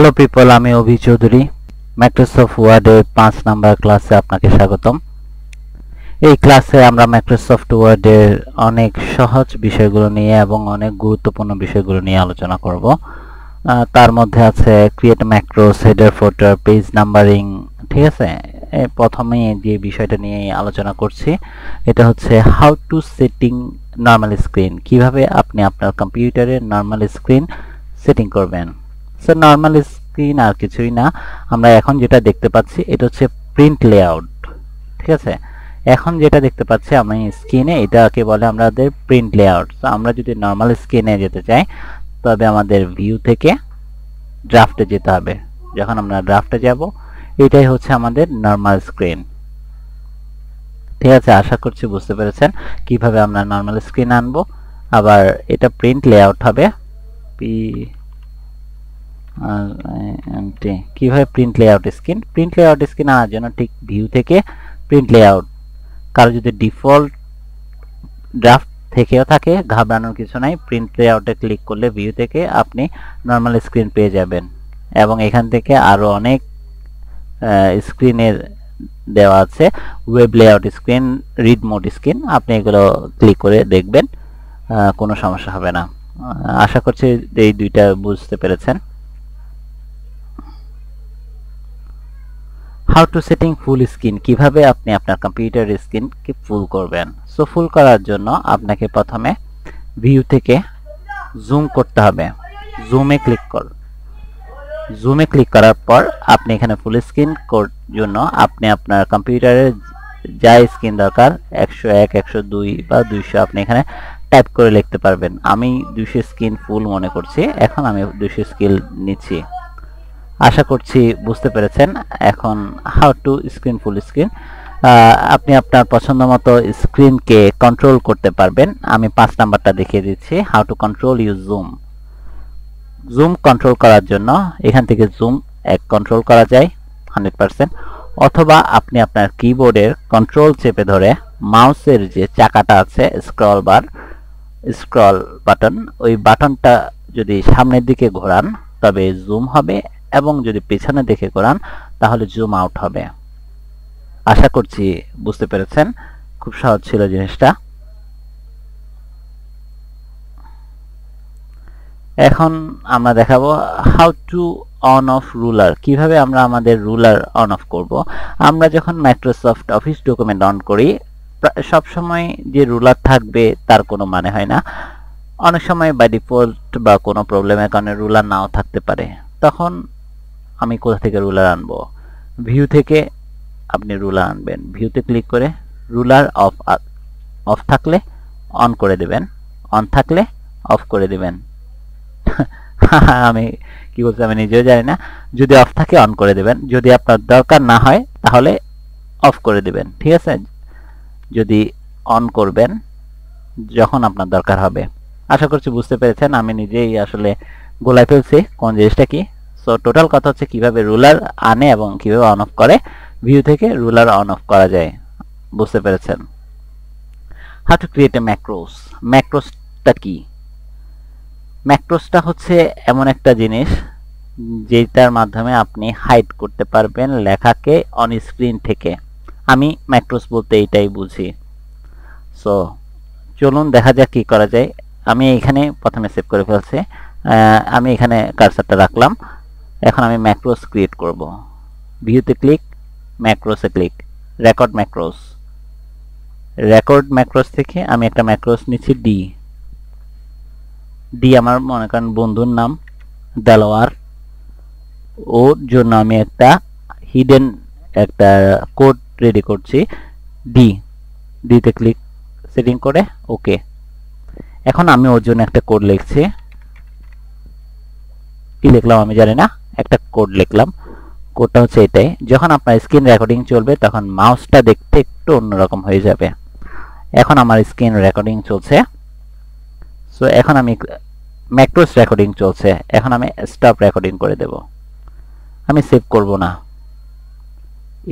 Hello people, আমি অভি Chowdhury. Microsoft ওয়ার্ডের 5 number ক্লাসে আপনাকে স্বাগতম। এই ক্লাসে আমরা মাইক্রোসফট ওয়ার্ডের অনেক সহজ বিষয়গুলো নিয়ে এবং অনেক গুরুত্বপূর্ণ বিষয়গুলো নিয়ে আলোচনা করব। তার মধ্যে আছে ক্রিয়েট ম্যাক্রোস, হেডার, ফুটার, পেজ নাম্বারিং। ঠিক আছে, প্রথমে যে বিষয়টা নিয়ে আলোচনা করছি এটা হচ্ছে how to setting normal screen. কিভাবে আপনি আপনার কম্পিউটারে নর্মাল স্ক্রিন সেটিং করবেন। সো নর্মাল স্ক্রিন আর কিছুই না, আমরা এখন যেটা দেখতে পাচ্ছি এটা হচ্ছে প্রিন্ট লেআউট। ঠিক আছে, এখন যেটা দেখতে পাচ্ছি আমি স্ক্রিনে, এটাকে বলে আমাদের প্রিন্ট লেআউট। সো আমরা যদি নর্মাল স্ক্রিনে যেতে চাই তবে আমাদের ভিউ থেকে ড্রাফটে যেতে হবে। যখন আমরা ড্রাফটে যাব, এটাই হচ্ছে আমাদের নর্মাল স্ক্রিন। ঠিক আছে, আশা করছি বুঝতে পেরেছেন কিভাবে আমরা নর্মাল স্ক্রিন আনবো। আবার এটা প্রিন্ট লেআউট হবে, কিভাবে প্রিন্ট লেআউট স্ক্রিন আনার জন্য ঠিক ভিউ থেকে প্রিন্ট লেআউট। কারো যদি ডিফল্ট ড্রাফট থেকেও থাকে, ঘাবড়ানোর কিছু নাই, প্রিন্ট লেআউটে ক্লিক করলে ভিউ থেকে আপনি নর্মাল স্ক্রিন পেয়ে যাবেন। এবং এখান থেকে আরো অনেক স্ক্রিনের দেওয়া আছে, web layout screen, read mode screen. আপনি এগুলো ক্লিক করে দেখবেন, কোনো সমস্যা হবে না। আশা করছি এই দুইটা বুঝতে পেরেছেন। How to setting full screen, কিভাবে আপনি আপনার কম্পিউটার স্ক্রিনকে ফুল করবেন। সো ফুল করার জন্য আপনাকে প্রথমে ভিউ থেকে জুম করতে হবে। জুমে ক্লিক করার পর আপনি এখানে ফুল স্ক্রিন জন্য আপনি আপনার কম্পিউটারের যা স্ক্রিন দরকার 101, 102 বা 200 আপনি এখানে টাইপ করে লিখতে পারবেন। আমি 200 স্ক্রিন ফুল মনে করছি, এখন আমি 200 স্ক্রিন নিচ্ছি। আশা করছি বুঝতে পেরেছেন। এখন how to screen full screen, আপনি আপনার পছন্দ মতো স্ক্রিনকে কন্ট্রোল করতে পারবেন। আমি 5 নাম্বারটা দেখিয়ে দিচ্ছি, how to control use zoom control করার জন্য এখান থেকে জুম কন্ট্রোল করা যায় 100%, অথবা আপনি আপনার কিবোর্ডের কন্ট্রোল চেপে ধরে মাউসের যে চাকাটা আছে, স্ক্রল বাটন, ওই বাটনটা যদি সামনের দিকে ঘোরান তবে জুম হবে, এবং যদি পেছনের দিকে ঘোরান তাহলে জুম আউট হবে। আশা করছি বুঝতে পেরেছেন, খুব সহজ ছিল জিনিসটা। এখন আমরা দেখাবো how to on of ruler, কিভাবে আমরা আমাদের রুলার অন অফ করব। আমরা যখন মাইক্রোসফট অফিস ডকুমেন্ট অন করি, সব সময় যে রুলার থাকবে তার কোনো মানে হয় না। অনেক সময় বাই ডিফল্ট বা কোনো প্রবলেমের কারণে রুলার নাও থাকতে পারে। তখন আমি কোথা থেকে রুলার আনবো? ভিউ থেকে আপনি রুলার আনবেন। ভিউতে ক্লিক করে রুলার অফ থাকলে অন করে দেবেন, অন থাকলে অফ করে দেবেন। আমি কি বলছি আমি নিজেও জানি না। যদি অফ থাকে অন করে দেবেন, যদি আপনার দরকার না হয় তাহলে অফ করে দেবেন। ঠিক আছে, যদি অন করবেন যখন আপনার দরকার হবে। আশা করছি বুঝতে পেরেছেন, আমি নিজেই আসলে গোলায় ফেলছি কোন জিনিসটা কি। সো টোটাল কথা হচ্ছে কিভাবে রুলার আনে এবং কিভাবে অন অফ করে, ভিউ থেকে রুলার অন অফ করা যায়। বুঝতে পেরেছেন। হাউ টু ক্রিয়েট এ ম্যাক্রোসটা কি? ম্যাক্রোসটা হচ্ছে এমন একটা জিনিস যেটার মাধ্যমে আপনি হাইড করতে পারবেন লেখাকে অন স্ক্রিন থেকে। আমি ম্যাক্রোস বলতে এইটাই বুঝি। সো চলুন দেখা যাক কি করা যায়। আমি এখানে প্রথমে সেভ করে ফেলছি, আমি এখানে কার্সারটা রাখলাম। এখন আমি ম্যাক্রোস ক্রিয়েট করব। ভিউতে ক্লিক, ম্যাক্রোসে ক্লিক, রেকর্ড ম্যাক্রোস থেকে আমি একটা ম্যাক্রোস নিচ্ছি, ডি আমার মনে করেন বন্ধুর নাম দেলোয়ার, ওর জন্য আমি একটা হিডেন একটা কোড রেডি করছি। ডিতে ক্লিক, সেটিং করে ওকে। এখন আমি ওর জন্য একটা কোড লিখছি। কি লিখলাম আমি জানি না, একটা কোড লিখলাম। কোডটা হচ্ছে এটাই, যখন আপনার স্ক্রিন রেকর্ডিং চলবে তখন মাউসটা দেখতে একটু অন্যরকম হয়ে যাবে। এখন আমার স্ক্রিন রেকর্ডিং চলছে। সো এখন আমি ম্যাক্রোস রেকর্ডিং চলছে, এখন আমি স্টপ রেকর্ডিং করে দেব। আমি সেভ করব না,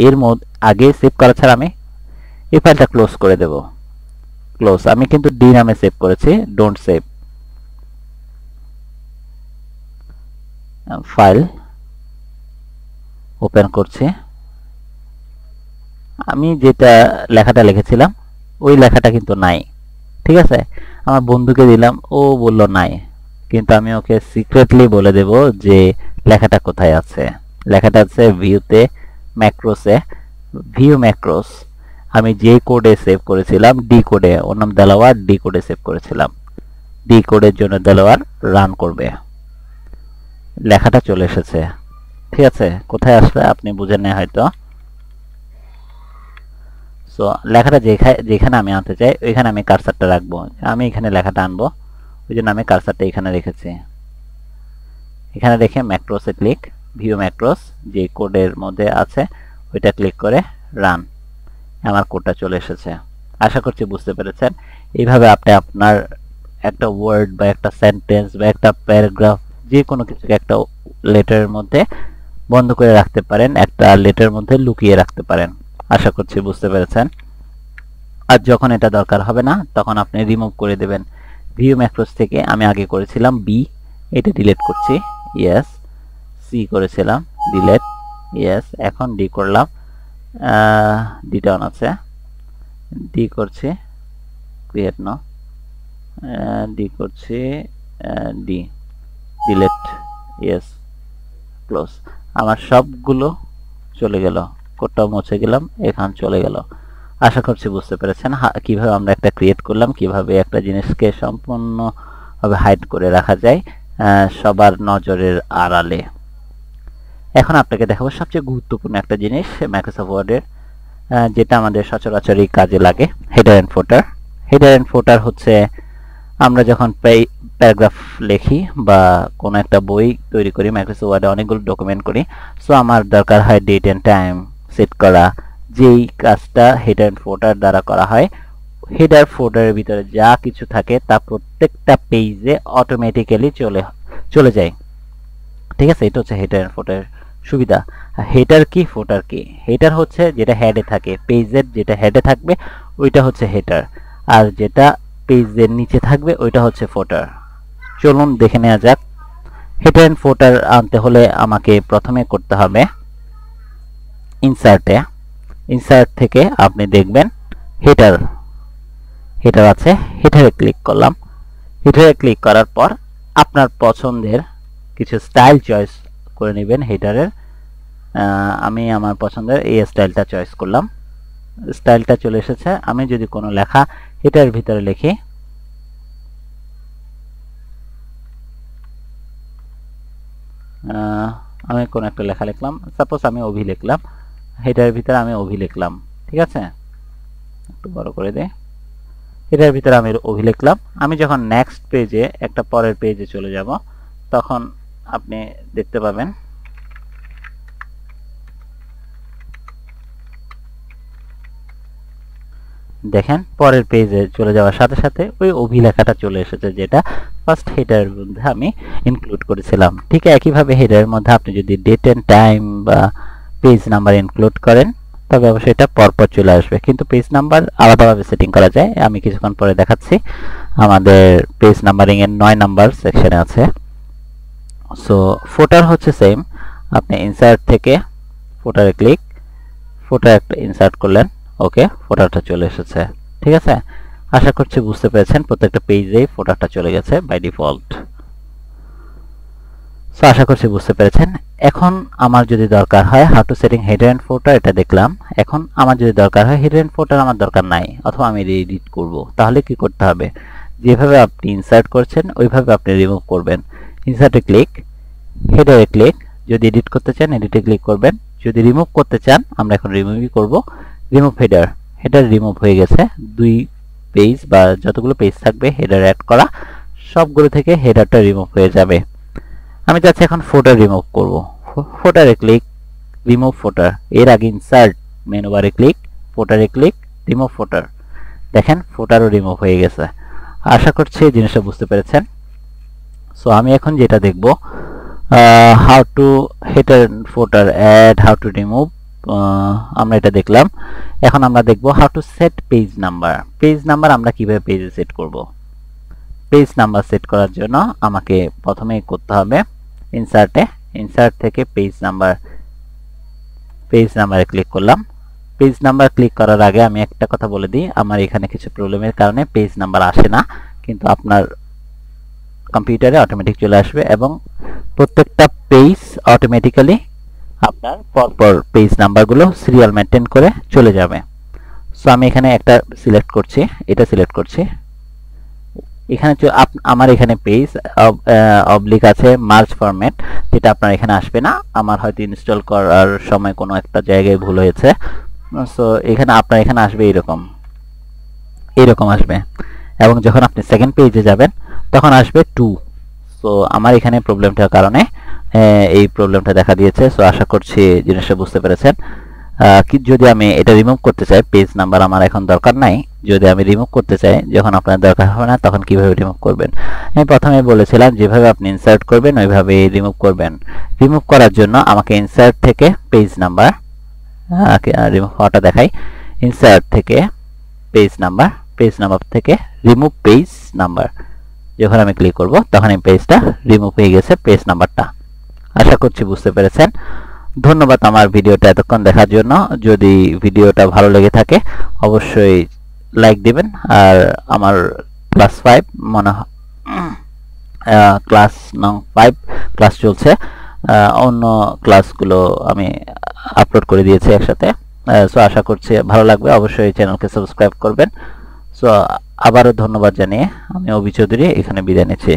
এর মধ্যে আগে সেভ করা ছাড়া আমি এই ফাইলটা ক্লোজ করে দেব। ক্লোজ, আমি কিন্তু ডি নামে সেভ করেছি, ডোন্ট সেভ ফাইল। ওপেন করছি। আমি যেটা লেখাটা লিখেছিলাম ওই লেখাটা কিন্তু নাই, ঠিক আছে। আমার বন্ধুকে দিলাম, ও বলল নাই, কিন্তু আমি ওকে সিক্রেটলি বলে দেব যে লেখাটা কোথায় আছে। লেখাটা আছে ভিউতে, ম্যাক্রোসে, ভিউ ম্যাক্রোস। আমি যে কোডে সেভ করেছিলাম, ডি কোডে, ওর নাম দেলোয়ার, ডি কোডে সেভ করেছিলাম। ডি কোডের জন্য দেলোয়ার রান করবে। লেখাটা চলে এসেছে, ঠিক আছে। কোথায় আসলে আপনি বুঝেন না হয়তো। সো লেখাটা যেখানে আমি আনতে চাই ওইখানে আমি কার্সারটা রাখবো। আমি এখানে লেখাটা আনবো, ওই জন্য আমি কার্সারটা এখানে রেখেছি। এখানে রেখে ম্যাক্রোসে ক্লিক, ভিউ ম্যাক্রোস যে কোডের মধ্যে আছে ওইটা ক্লিক করে রান। আমার কোডটা চলে এসেছে। আশা করছি বুঝতে পেরেছেন। এইভাবে আপনি আপনার একটা ওয়ার্ড বা একটা সেন্টেন্স বা একটা প্যারাগ্রাফ যে কোনো কিছুকে একটা লেটারের মধ্যে বন্ধ করে রাখতে পারেন, একটা লেটারের মধ্যে লুকিয়ে রাখতে পারেন। আশা করছি বুঝতে পেরেছেন। আর যখন এটা দরকার হবে না তখন আপনি রিমুভ করে দেবেন। ভিউ ম্যাক্রোস থেকে আমি আগে করেছিলাম বি, এটা ডিলিট করছি, ইয়েস। সি করেছিলাম, ডিলিট, ইয়েস। এখন ডি করলাম, ডিটা অন আছে, ডি করছি, ক্রিয়েট নো, ডি করছি, ডি, ডিলিট, ইয়েস, ক্লোজ। আমার সবগুলো চলে গেল, কোডটাও মুছে গেলাম, এখান চলে গেল। আশা করছি বুঝতে পেরেছেন কিভাবে আমরা একটা ক্রিয়েট করলাম, কিভাবে একটা জিনিসকে সম্পূর্ণভাবে হাইড করে রাখা যায় সবার নজরের আড়ালে। এখন আপনাকে দেখাবো সবচেয়ে গুরুত্বপূর্ণ একটা জিনিস মাইক্রোসফট ওয়ার্ডের, যেটা আমাদের সচরাচরই কাজে লাগে, header and footer. Header and footer হচ্ছে আমরা যখন প্যারাগ্রাফ লিখি বা কোনো একটা বই তৈরি করি, মাইক্রোসফট ওয়ার্ডে অনেকগুলো ডকুমেন্ট করি, সো আমার দরকার হয় ডেট এন্ড টাইম সেট করা। যেই কাজটা হেডার এন্ড ফুটার দ্বারা করা হয়, হেডার ফুটারের ভিতরে যা কিছু থাকে তা প্রত্যেকটা পেজে অটোমেটিক্যালি চলে যায়, ঠিক আছে। এটা হচ্ছে হেডার এন্ড ফুটার সুবিধা। হেডার কি, ফুটার কি? হেডার হচ্ছে যেটা হেডে থাকে, পেজের যেটা হেডে থাকবে ওইটা হচ্ছে হেডার, আর যেটা পেজের নিচে থাকবে ওইটা হচ্ছে ফুটার। চলুন দেখে নেওয়া যাক। হেডার এন্ড ফুটার আনতে হলে আমাকে প্রথমে করতে হবে ইনসার্টে, ইনসার্ট থেকে আপনি দেখবেন হেডার, হেডার আছে, হেডারে ক্লিক করলাম। হেডারে ক্লিক করার পর আপনার পছন্দের কিছু স্টাইল চয়েস করে নেবেন হেডারের। আমি আমার পছন্দের এই স্টাইলটা চয়েস করলাম, স্টাইলটা চলে এসেছে। আমি যদি কোনো লেখা হেডারের ভিতরে লিখি, আমি কোন একটা লেখা লিখলাম, সাপোজ আমি অভি লিখলাম, হেডারের ভিতরে আমি অভি লিখলাম, ঠিক আছে। একটু বড় করে দেই। হেডারের ভিতরে আমি অভি লিখলাম। আমি যখন নেক্সট পেজে, একটা পরের পেজে চলে যাব, তখন আপনি দেখতে পাবেন দেখেন পরের পেজে চলে যাওয়ার সাথে সাথে ওই অভিলেখাটা চলে এসেছে, যেটা ফার্স্ট হেডারের মধ্যে আমি ইনক্লুড করেছিলাম। ঠিক একইভাবে হেডারের মধ্যে আপনি যদি ডেট এন্ড টাইম বা পেজ নাম্বার ইনক্লুড করেন তবে অবশ্যই এটা পরপর চলে আসবে, কিন্তু পেজ নাম্বার আলাদাভাবে সেটিং করা যায়। আমি কিছুক্ষণ পরে দেখাচ্ছি। আমাদের পেজ নাম্বারিং এর 9 নাম্বার সেকশনে আছে। সো ফুটার হচ্ছে সেম, আপনি ইনসার্ট থেকে ফুটারে ক্লিক, ফুটার একটা ইনসার্ট করলেন, ওকে, ফুটারটা চলে এসেছে, ঠিক আছে। আশা করছি বুঝতে পেরেছেন। প্রত্যেকটা পেজেই ফুটারটা চলে গেছে বাই ডিফল্ট। সো আশা করছি বুঝতে পেরেছেন। এখন আমার যদি দরকার হয় how to setting header and footer, এটা দেখলাম। এখন আমার যদি দরকার হয় হেডার এন্ড ফুটার আমার দরকার নাই, অথবা আমি এডিট করব, তাহলে কি করতে হবে? যেভাবে আপনি ইনসার্ট করছেন ওইভাবে আপনি রিমুভ করবেন। ইনসার্টে ক্লিক, হেডারে ক্লিক, যদি এডিট করতে চান এডিটে ক্লিক করবেন, যদি রিমুভ করতে চান আমরা এখন রিমুভই করব। রিমুভ হেডার, হেডার রিমুভ হয়ে গেছে। 2 পেজ বা যতগুলো পেজ থাকবে হেডার অ্যাড করা সবগুলো থেকে হেডারটা রিমুভ হয়ে যাবে। আমি চাচ্ছি এখন ফুটার রিমুভ করব। ফুটারে ক্লিক, রিমুভ ফুটার। এর আগে ইনসার্ট মেনু বারে ক্লিক, ফুটারে ক্লিক, রিমুভ ফুটার। দেখেন ফুটারও রিমুভ হয়ে গেছে। আশা করছি এই জিনিসটা বুঝতে পেরেছেন। সো আমি এখন যেটা দেখব, how to header footer add, how to remove, আমরা এটা দেখলাম। এখন আমরা দেখব how to set page number. Page number আমরা কিভাবে পেজে সেট করব। পেজ নাম্বার সেট করার জন্য আমাকে প্রথমেই করতে হবে ইনসার্টে, ইনসার্ট থেকে পেজ নাম্বার পেজ নাম্বারে ক্লিক করলাম। পেজ নাম্বার ক্লিক করার আগে আমি একটা কথা বলে দিই, আমার এখানে কিছু প্রবলেমের কারণে পেজ নাম্বার আসে না, কিন্তু আপনার কম্পিউটারে অটোমেটিক চলে আসবে এবং প্রত্যেকটা পেজ অটোমেটিক্যালি আপনার পরপর পেজ নাম্বারগুলো সিরিয়াল মেনটেন করে চলে যাবে। সো আমি এখানে একটা সিলেক্ট করছি, এটা সিলেক্ট করছি। এখানে আমার এখানে পেজ অবলিক আছে মার্জ ফরম্যাট, যেটা আপনার এখানে আসবে না। আমার হয়তো ইনস্টল করার সময় কোনো একটা জায়গায় ভুল হয়েছে। সো এখানে আপনার এখানে আসবে এরকম আসবে, এবং যখন আপনি সেকেন্ড পেজে যাবেন তখন আসবে 2। সো আমার এখানে প্রবলেমটার কারণে এই প্রবলেমটা দেখা দিয়েছে। সো আশা করছি জিনিসটা বুঝতে পেরেছেন। যদি আমি এটা রিমুভ করতে চাই, পেজ নাম্বার আমার এখন দরকার নাই, যদি আমি রিমুভ করতে চাই, যখন আপনার দরকার হবে না তখন কিভাবে রিমুভ করবেন? আমি প্রথমে বলেছিলাম যেভাবে আপনি ইনসার্ট করবেন ওইভাবে রিমুভ করবেন। রিমুভ করার জন্য আমাকে ইনসার্ট থেকে পেজ নাম্বার, রিমুভ হওয়াটা দেখাই, ইনসার্ট থেকে পেজ নাম্বার, পেজ নাম্বার থেকে রিমুভ পেজ নাম্বার। যখন আমি ক্লিক করব তখন এই পেজটা রিমুভ হয়ে গেছে, পেজ নাম্বারটা। আশা করছি বুঝতে পেরেছেন। ধন্যবাদ আমার ভিডিওটা এতক্ষণ দেখার জন্য। যদি ভিডিওটা ভালো লেগে থাকে অবশ্যই লাইক দিবেন। আর আমার ক্লাস 5 মনে হয় ক্লাস নং 5 ক্লাস চলছে, অন্য ক্লাসগুলো আমি আপলোড করে দিয়েছি একসাথে। সো আশা করছি ভালো লাগবে, অবশ্যই চ্যানেলকে সাবস্ক্রাইব করবেন। সো আবারও ধন্যবাদ জানিয়ে আমি অভি চৌধুরী এখানে বিদায় নিচ্ছি।